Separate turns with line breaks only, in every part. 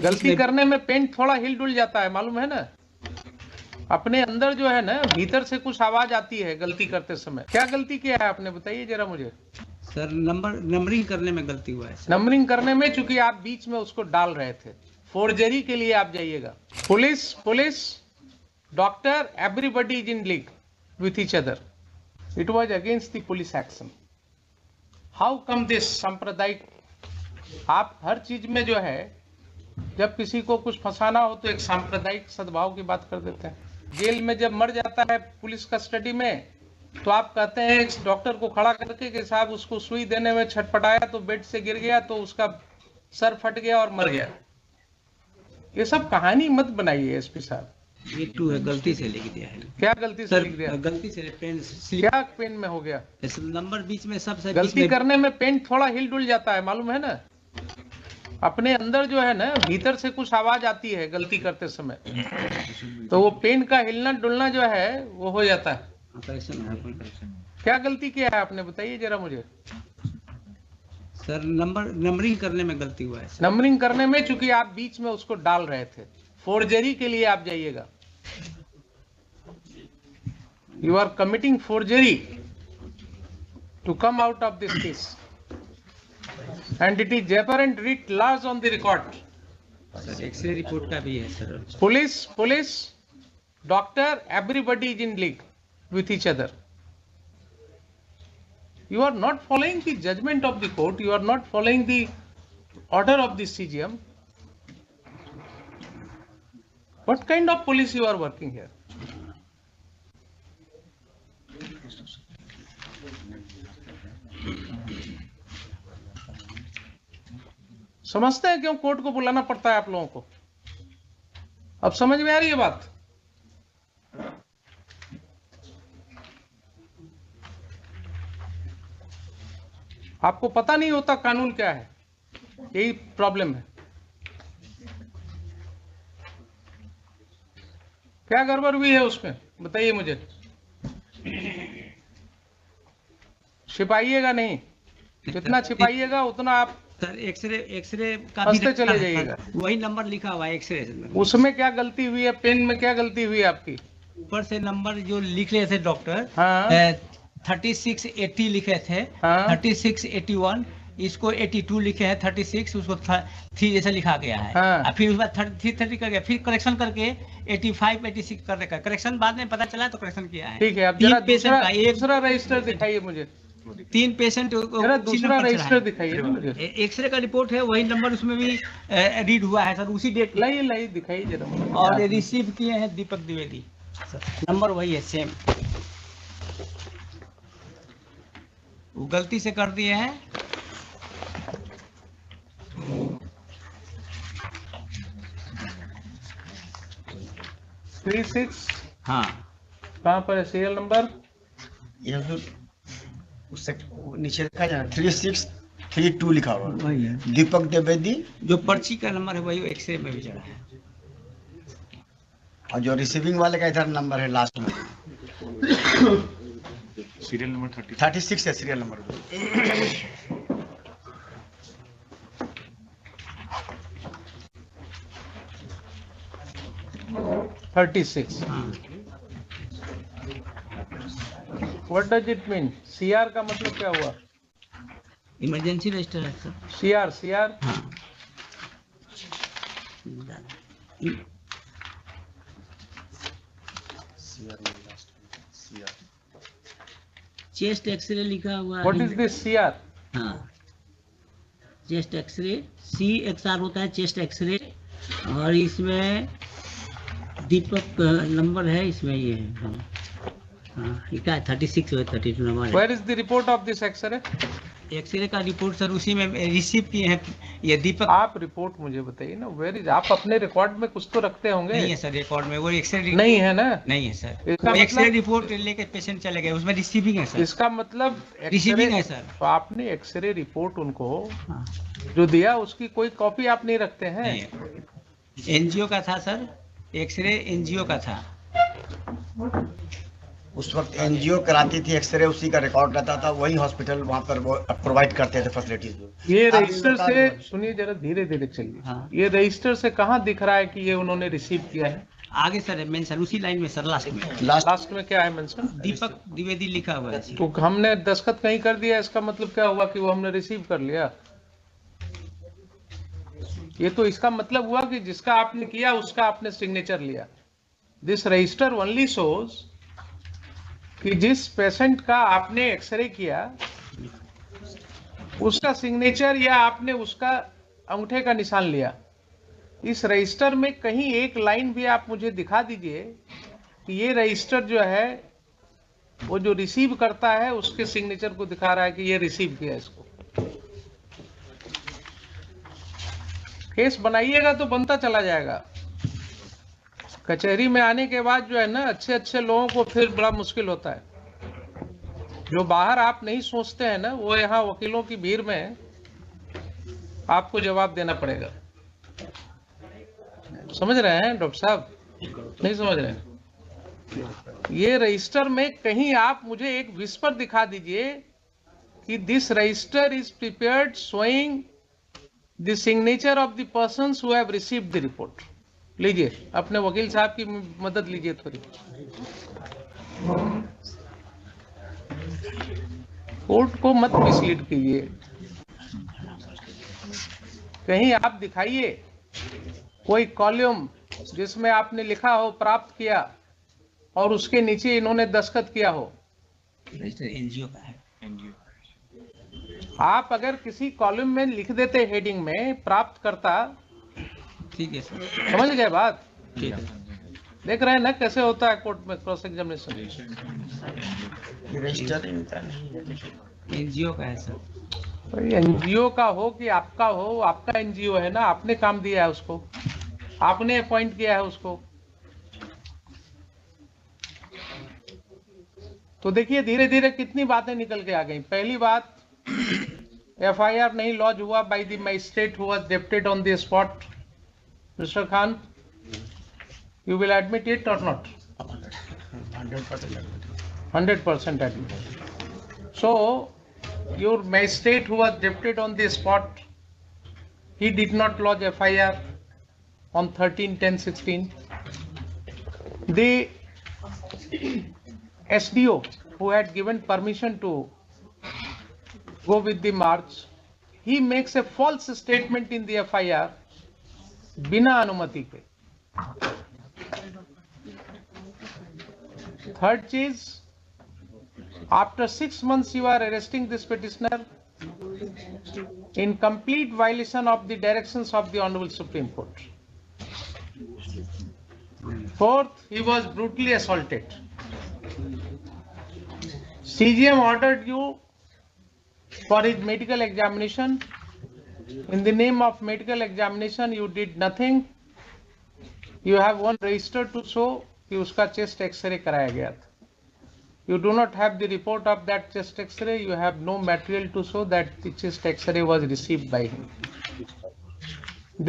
गलती करने में पेन थोड़ा हिल डुल जाता है, मालूम है ना। अपने अंदर जो है ना, भीतर से कुछ आवाज आती है गलती करते समय। क्या गलती किया है आपने, बताइए जरा मुझे।
सर नंबरिंग करने में गलती हुआ है सर।
नंबरिंग करने में, चूंकि आप बीच में उसको डाल रहे थे। फोर्जरी के लिए आप जाइएगा। Police doctor, everybody is in league with each other. It was against the police action. How come this सांप्रदायिक। आप हर चीज में जो है, जब किसी को कुछ फंसाना हो तो एक सांप्रदायिक सद्भाव की बात कर देते हैं। जेल में जब मर जाता है पुलिस कस्टडी में, तो आप कहते हैं इस डॉक्टर को खड़ा करके कि साहब उसको सुई देने में छटपटाया तो बेड से गिर गया तो उसका सर फट गया और मर गया। ये सब कहानी मत बनाइए एसपी साहब।
ये टू है, गलती से लिख दिया है।
क्या गलती से लिख दिया?
गलती से पेन
क्या पेन में हो गया?
नंबर बीच में सब से
गलती करने में पेन थोड़ा हिल डुल जाता है, मालूम है ना। अपने अंदर जो है ना, भीतर से कुछ आवाज आती है गलती करते समय, तो वो पेन का हिलना डुलना जो है वो हो जाता है। क्या गलती किया है आपने, बताइए जरा मुझे।
सर नंबरिंग करने में गलती हुआ है सर।
नंबरिंग करने में, चूंकि आप बीच में उसको डाल रहे थे। फोर्जरी के लिए आप जाइएगा। You are committing forgery to come out of this case and it is apparent writ large on the record.
Sir X-ray report का भी है sir.
Police doctor, everybody is in league with each other. You are not following the judgment of the court. You are not following the order of the CGM. What kind of police you are working here? समझते हैं क्यों court को बुलाना पड़ता है आप लोगों को? अब समझ में आ रही है बात? आपको पता नहीं होता कानून क्या है, यही प्रॉब्लम है। क्या गड़बड़ हुई है उसमें, बताइए मुझे। छिपाइएगा नहीं, जितना छिपाइएगा उतना आप
सर एक्सरे का
भी चले जाइएगा।
वही नंबर लिखा हुआ है एक्सरे।
उसमें क्या गलती हुई है, पेन में क्या गलती हुई है आपकी?
ऊपर से नंबर जो लिख रहे थे डॉक्टर,
हाँ।
3680 लिखे थे।
हाँ।
3681, इसको 82 लिखे हैं। 36 उसको 3 जैसा लिखा गया है।
हाँ।
फिर उसके बाद 330 कर गया, फिर करेक्शन करके 85 86 कर रखा है। करेक्शन बाद में पता चला तो करेक्शन किया है।
ठीक है, अब जरा दूसरा रजिस्टर दिखाइए मुझे।
3 पेशेंट
दूसरा रजिस्टर दिखाइए मुझे।
एक्सरे का रिपोर्ट है, वही नंबर उसमें भी रीड हुआ है सर, उसी डेट।
लाइए दिखाइए जरा।
और ये रिसीव किए हैं दीपक द्विवेदी, नंबर वही है सेम। वो गलती से कर दिए हैं।
थ्री 6।
हाँ,
कहाँ पर है सीरियल नंबर?
ये जो उससे नीचे लिखा है 3632 लिखा हुआ
वही है।
दीपक द्विवेदी।
जो पर्ची का नंबर है वही एक्सरे में भी चढ़ा है।
और जो रिसीविंग वाले का इधर नंबर है लास्ट में,
सीरियल नंबर
36 है serial number.
36। What does it mean? CR का मतलब क्या हुआ?
इमरजेंसी रजिस्टर है सर।
CR
हाँ। चेस्ट एक्सरे लिखा हुआ है।
What is this CR?
हाँ, चेस्ट एक्सरे, CXR होता है चेस्ट एक्सरे। और इसमें दीपक नंबर है, इसमें ये है। हाँ, क्या है 36 है, 32 नंबर है।
Where is the report of this X-ray?
X-ray का रिपोर्ट सर उसी में रिसीव किए हैं ये दीपक।
आप रिपोर्ट मुझे बताइए ना, वेयर इज? आप अपने रिकॉर्ड में कुछ तो रखते होंगे।
नहीं है सर रिकॉर्ड में, वो एक्सरे
नहीं है ना?
नहीं है सर।
इसका
एक्सरे रिपोर्ट लेके पेशेंट चले गए, उसमें रिसीविंग है सर।
इसका मतलब
रिसीविंग है सर।
तो आपने एक्सरे रिपोर्ट उनको जो दिया उसकी कोई कॉपी आप नहीं रखते हैं?
एनजीओ का था सर, एक्सरे एनजीओ का था।
उस वक्त एनजीओ कराती थी एक्सरे, उसी का रिकॉर्ड रहता था, वही हॉस्पिटल वहाँ पर वो प्रोवाइड करते थे फैसिलिटीज।
ये रजिस्टर से सुनिए जरा, धीरे धीरे चलिए।
हाँ।
ये रजिस्टर से कहाँ दिख रहा है कि ये उन्होंने रिसीव किया है?
आगे सर मेंशन उसी लाइन में सर, लास्ट में
लास्ट में क्या है मेंशन?
दीपक द्विवेदी लिखा हुआ है।
तो हमने दस्तखत कहीं कर दिया, इसका मतलब क्या हुआ कि वो हमने रिसीव कर लिया? ये तो इसका मतलब हुआ कि जिसका आपने किया उसका आपने सिग्नेचर लिया। दिस रजिस्टर ओनली शोज कि जिस पेशेंट का आपने एक्सरे किया उसका सिग्नेचर या आपने उसका अंगूठे का निशान लिया। इस रजिस्टर में कहीं एक लाइन भी आप मुझे दिखा दीजिए कि ये रजिस्टर जो है वो जो रिसीव करता है उसके सिग्नेचर को दिखा रहा है कि ये रिसीव किया इसको। केस बनाइएगा तो बनता चला जाएगा। कचहरी में आने के बाद जो है ना, अच्छे अच्छे लोगों को फिर बड़ा मुश्किल होता है। जो बाहर आप नहीं सोचते हैं ना, वो यहाँ वकीलों की भीड़ में आपको जवाब देना पड़ेगा। समझ रहे हैं डॉक्टर साहब? नहीं समझ रहे हैं? ये रजिस्टर में कहीं आप मुझे एक विस्पर दिखा दीजिए कि this register is prepared showing the signature of the persons who have received the report. लीजिए, अपने वकील साहब की मदद लीजिए थोड़ी। कोर्ट को मत मिसलीड कीजिए। कहीं आप दिखाइए कोई कॉलम जिसमें आपने लिखा हो प्राप्त किया और उसके नीचे इन्होंने दस्तखत किया हो।
एनजीओ का है।
आप अगर किसी कॉलम में लिख देते हेडिंग में प्राप्त करता,
ठीक है सर,
समझ गए बात?
ठीक है।
देख रहे हैं ना कैसे होता है कोर्ट में क्रॉस एग्जामिनेशन।
रजिस्टर
एनजीओ का है सर।
एनजीओ का हो कि आपका हो, आपका एनजीओ है ना, आपने काम दिया है उसको, आपने अपॉइंट किया है उसको। तो देखिए धीरे धीरे कितनी बातें निकल के आ गई। पहली बात, एफआईआर नहीं लॉन्च हुआ by the magistrate who was deputed on the spot. Mister Khan, you will admit it or not? 100% admit. So your magistrate who was deputed on the spot, he did not lodge FIR on 13/10/16. The SDO who had given permission to go with the march, he makes a false statement in the FIR बिना अनुमति के। Third चीज, after 6 months you are arresting this petitioner in complete violation of the directions of the Honorable Supreme Court. Fourth, he was brutally assaulted. CGM ordered you for his medical examination. In the name of medical examination, you did nothing. You have one register to show कि उसका chest x ray कराया गया था। You do not have the report of that chest X-ray. You have no material to show that the chest X-ray was received by him.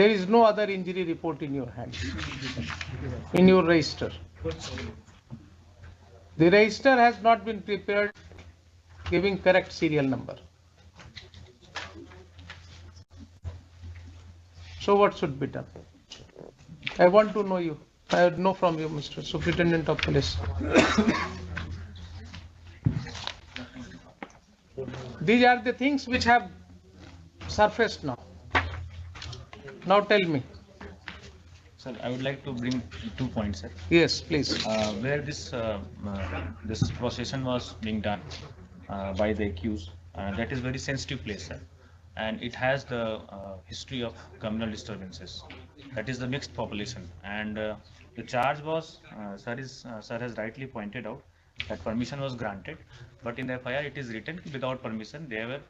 There is no other injury report in your hand, in your register. The register has not been prepared giving correct serial number. So what should be done? I want to know you. I know from you, Mr. Superintendent of Police. These are the things which have surfaced now. Now tell me.
Sir, I would like to bring 2 points, sir.
Yes, please.
Where this procession was being done by the accused, that is very sensitive place, sir, and it has the history of communal disturbances. That is the mixed population, and the charge was, sir has rightly pointed out that permission was granted, but in the FIR it is written without permission they were.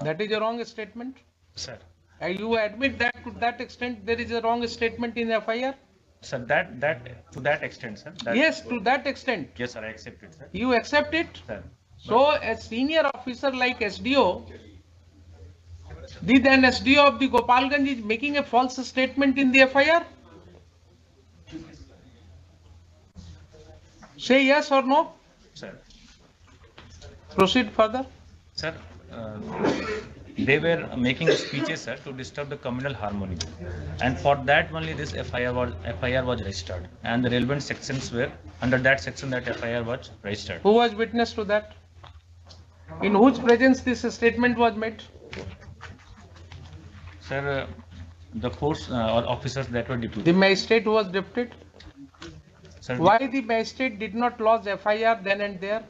That is a wrong statement.
Sir.
You admit that to that extent there is a wrong statement in FIR?
Sir, that to that extent, sir.
Yes, to that extent.
Yes, sir, I accept it, sir.
You accept it?
Sir.
So a senior officer like SDO, the then SDO of the Gopalganj is making a false statement in the FIR? Say yes or no?
Sir.
Proceed further.
Sir, they were making speeches, sir, to disturb the communal harmony, and for that only this FIR was registered, and the relevant sections were under that section that FIR was registered.
Who was witness to that? In whose presence this statement was made?
Sir, the force or officers that were
The
deputed.
magistrate who was deputed.
Sir,
Why the magistrate did not lodge FIR then and there?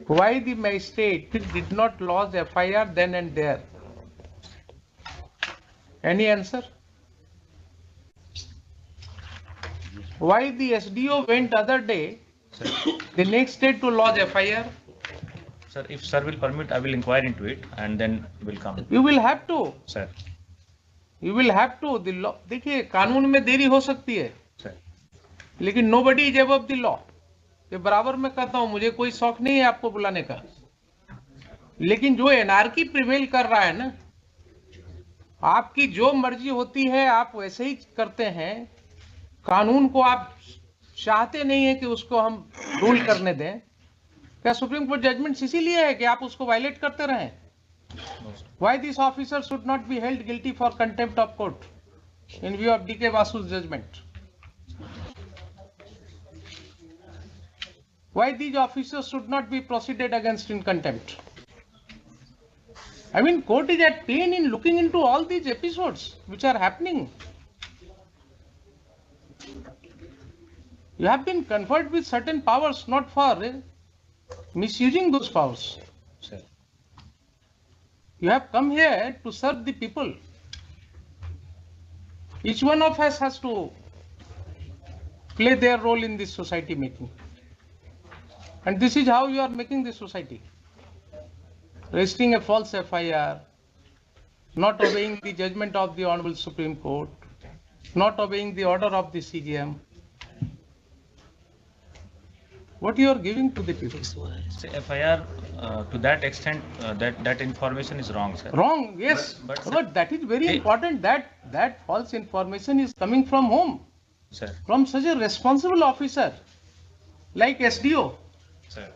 Why the magistrate did not lodge FIR then and there? Any answer? Why the SDO went other day,
sir,
the next day to lodge FIR?
sir, if sir will permit, I will inquire into it and then will come.
You will have to.
Sir,
You will have to. The law. देखिए कानून में देरी हो सकती है,
sir,
लेकिन nobody is above the law. ये बराबर मैं कहता हूं, मुझे कोई शौक नहीं है आपको बुलाने का, लेकिन जो एनआरकी प्रिवेल कर रहा है ना, आपकी जो मर्जी होती है आप वैसे ही करते हैं, कानून को आप चाहते नहीं है कि उसको हम रूल करने दें। क्या सुप्रीम कोर्ट जजमेंट इसीलिए है कि आप उसको वायलेट करते रहें?
no, sir.
Why this officer should not be held guilty for contempt of court in view of DK Vasu's judgment? Why these officers should not be proceeded against in contempt? I mean, court is at pain in looking into all these episodes which are happening. You have been conferred with certain powers, not for misusing those powers.
Sir.
You have come here to serve the people. Each one of us has to play their role in this society making. And this is how you are making the society. Registering a false FIR, not obeying the judgment of the Honorable Supreme Court, not obeying the order of the CJM. What you are giving to the people?
Say FIR to that extent, that information is wrong, sir.
Wrong, yes.
But-
But that is very
Hey.
important that false information is coming from whom?
Sir,
From such a responsible officer like SDO.
sir,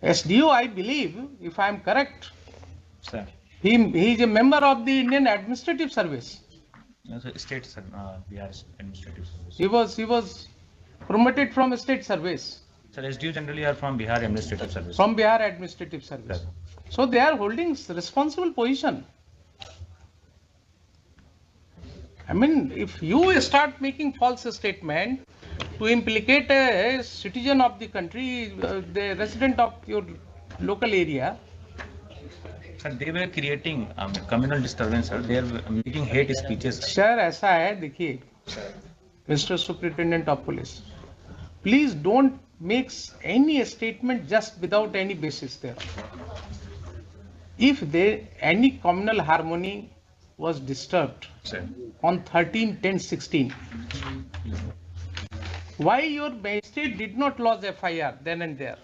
SDO, I believe, if I am correct,
sir.
he is a member of the Indian Administrative Service.
No, sir, state, sir, Bihar Administrative Service.
He was promoted from a state service,
Sir, SDU generally are from Bihar Administrative Service.
from Bihar Administrative Service.
Sir.
So they are holding responsible position. I mean, if you start making false statement to implicate a citizen of the country, the resident of your local area,
Sir, they were creating communal disturbance, sir. They are making hate speeches.
Sir ऐसा है, देखिए, Mr. Superintendent of Police, please don't make any statement just without any basis there. If there any communal harmony was disturbed
Sir,
on 13/10/16, why your magistrate did not lodge FIR then and there?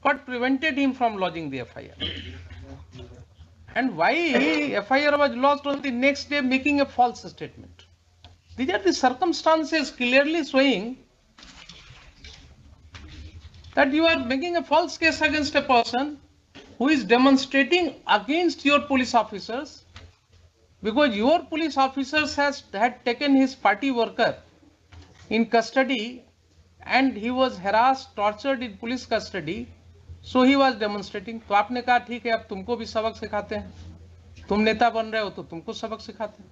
What prevented him from lodging the FIR? And why FIR was lodged on the next day making a false statement? These are the circumstances clearly showing that you are making a false case against a person who is demonstrating against your police officers, because your police officers had taken his party worker in custody and he was harassed, tortured in police custody, so he was demonstrating. तो आपने कहा ठीक है, अब तुमको भी सबक सिखाते हैं, तुम नेता बन रहे हो तो तुमको सबक सिखाते हैं.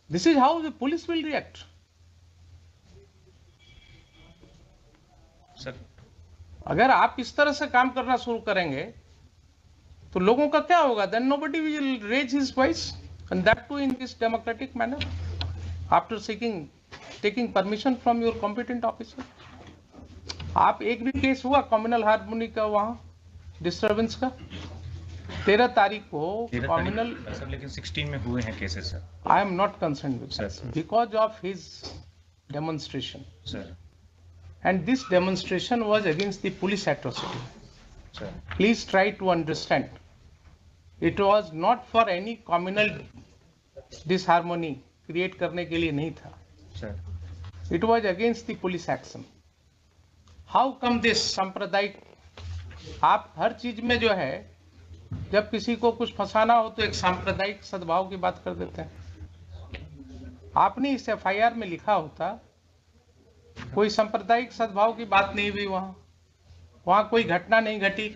This is how the police will react.
sir,
अगर आप इस तरह से काम करना शुरू करेंगे तो लोगों का क्या होगा? Then nobody will raise his voice, and that too in this democratic manner, after taking permission from your competent officer. आप एक भी केस हुआ कम्युनल हार्मोनी का वहाँ डिस्टर्बेंस का? 13 तारीख को कम्युनल,
सर, लेकिन 16 में हुए हैं cases, sir.
I am not concerned with
Sir,
that
sir.
because of his demonstration,
Sir,
and this demonstration was against the police atrocity.
sir,
Please try to understand. It was not for any communal disharmony create करने के लिए नहीं था.
sir,
It was against the police action. How come this सांप्रदायिक, आप हर चीज में जो है जब किसी को कुछ फंसाना हो तो एक सांप्रदायिक सद्भाव की बात कर देते हैं। आपने इस एफआईआर में लिखा होता कोई सांप्रदायिक सद्भाव की बात नहीं हुई, वहां कोई घटना नहीं घटी,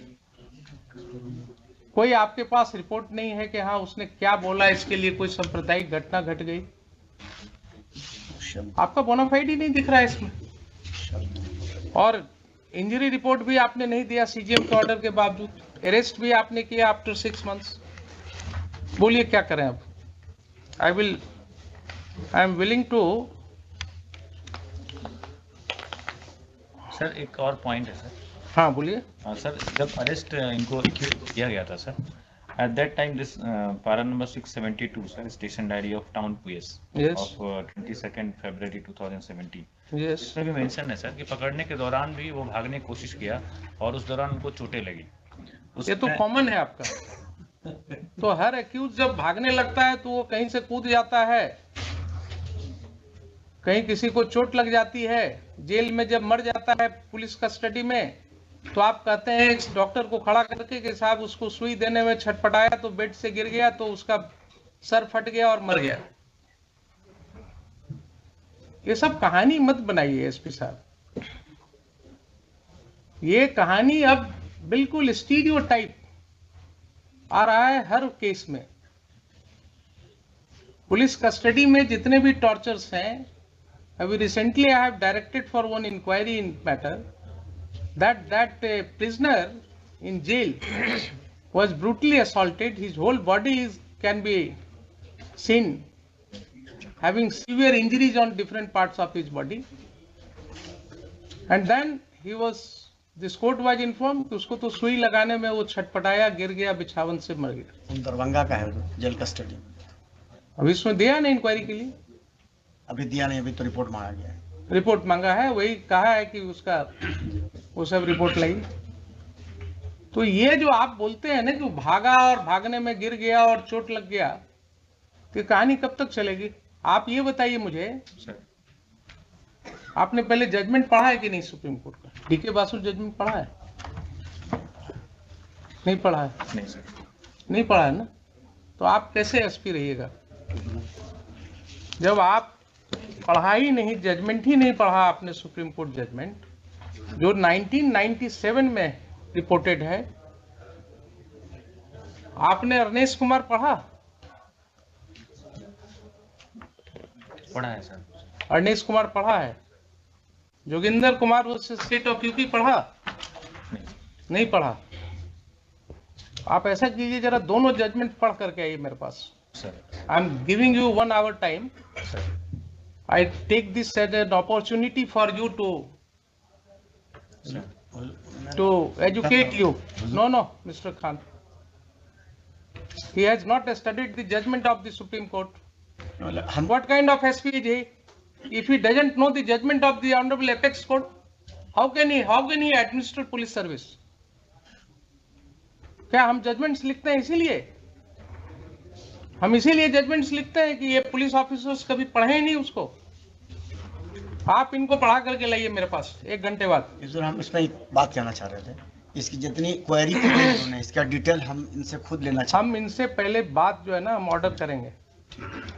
कोई आपके पास रिपोर्ट नहीं है कि हाँ उसने क्या बोला इसके लिए कोई सांप्रदायिक घटना घट गई। आपका बोनाफाइड ही नहीं दिख रहा है इसमें, और इंजरी रिपोर्ट भी आपने नहीं दिया सीजीएम के ऑर्डर के बावजूद, अरेस्ट भी आपने किया आफ्टर 6 months। बोलिए क्या करें अब? I am willing to.
Sir एक और पॉइंट है सर।
हाँ बोलिए।
सर जब अरेस्ट इनको किया गया था sir, at that time this para number 672 sir, station diary of town police
Yes.
Of 22 February 2017,
yes,
इसमें भी मेंशन है सर कि पकड़ने के दौरान भी वो भागने की कोशिश किया और उस दौरान उनको चोटें लगी।
ये तो कॉमन है आपका। तो हर एक्यूज जब भागने लगता है तो वो कहीं से कूद जाता है, कहीं किसी को चोट लग जाती है, जेल में जब मर जाता है पुलिस कस्टडी में, तो आप कहते हैं इस डॉक्टर को खड़ा करके कि साहब उसको सुई देने में छटपटाया तो बेड से गिर गया तो उसका सर फट गया और मर गया। ये सब कहानी मत बनाइए एसपी साहब, ये कहानी अब बिल्कुल स्टीरियोटाइप आ रहा है हर केस में। पुलिस कस्टडी में जितने भी टॉर्चर्स हैं, अभी recently I have directed for one inquiry in matter that prisoner in jail was brutally assaulted. His whole body can be seen having severe injuries on different parts of his body, and then this court was informed कि उसको तो सुई लगाने में वो छटपटाया, गिर गया, बिछावन से मर गया।
दरभंगा का है जेल कस्टडी।
अभी इसमें दिया ना इंक्वायरी के लिए?
अभी दिया नहीं, अभी तो रिपोर्ट मांगा गया है।
रिपोर्ट मांगा है, वही कहा है कि उसका वो सब रिपोर्ट लाई। तो ये जो आप बोलते हैं ना कि भागा और भागने में गिर गया और चोट लग गया, तो ये कहानी कब तक चलेगी? आप ये बताइए मुझे, आपने पहले जजमेंट पढ़ा है कि नहीं सुप्रीम कोर्ट का? डीके बासु जजमेंट पढ़ा है? नहीं पढ़ा है?
नहीं सर।
नहीं पढ़ा है ना? तो आप कैसे एसपी रहिएगा जब आप पढ़ा ही नहीं, जजमेंट ही नहीं पढ़ा आपने सुप्रीम कोर्ट जजमेंट जो 1997 में रिपोर्टेड है। आपने अरनेश कुमार पढ़ा?
पढ़ा है सर।
अरनेश कुमार पढ़ा है? Joginder Kumar versus state of UP पढ़ा? नहीं पढ़ा। आप ऐसा कीजिए, जरा दोनों जजमेंट पढ़ करके आइए मेरे पास।
Sir
I am giving you 1 hour time.
Sir
I take this as an opportunity for you to educate you. No, Mr. Khan. He has not studied the judgment of the Supreme Court.
हम
What kind of SP is he? If he doesn't know the judgment of the Honorable Apex Court, how can he administer police service? क्या हम judgements लिखते हैं इसीलिए? हम इसीलिए judgements लिखते हैं कि ये पुलिस ऑफिसर्स कभी पढ़े ही नहीं उसको। आप इनको पढ़ा करके लाइए मेरे पास 1 घंटे बाद।
हम इसमें एक बात कहना चाह रहे थे, इसकी जितनी क्वेरी की गई उन्होंने, इसका डिटेल हम इनसे खुद लेना चाहते
हम इनसे पहले बात जो है ना हम ऑर्डर करेंगे।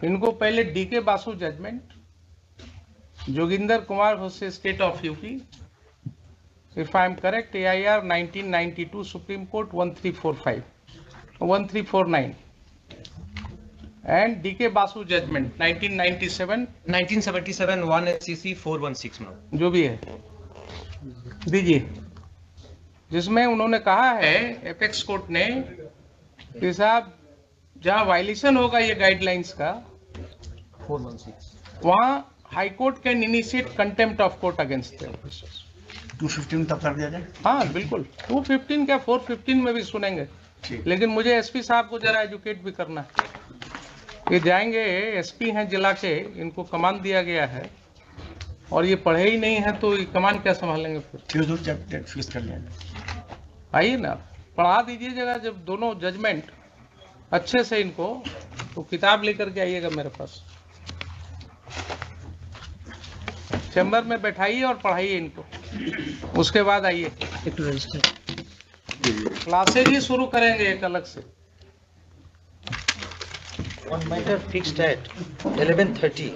इनको पहले DK Basu judgment, Joginder Kumar versus state of UP, if I am correct, AIR 1992 supreme court 1345 1349, and DK Basu judgment
1977 1 SCC 416 में
जो भी है दीजिए, जिसमें उन्होंने कहा है एपेक्स कोर्ट ने कि साहब जहां वायलेशन होगा ये गाइडलाइंस का
416
वहां high court can initiate contempt of court against the officers.
215 तब कर दिया जाए।
हाँ बिल्कुल, 215 क्या 415 में भी सुनेंगे, लेकिन मुझे एसपी साहब को जरा एजुकेट भी करना है। ये जाएंगे, एसपी हैं जिला के, इनको कमान दिया गया है और ये पढ़े ही नहीं है तो ये कमान क्या संभालेंगे फिर?
फिक्स कर लिया जाए।
आइए ना, पढ़ा दीजिए जगह, जब दोनों जजमेंट अच्छे से इनको, तो किताब लेकर के आइएगा मेरे पास, चैम्बर में बैठाइए और पढ़ाइए इनको। उसके बाद आइए
एक रजिस्टर
क्लासेज ही शुरू करेंगे एक अलग से।
On matter fixed at 11:30.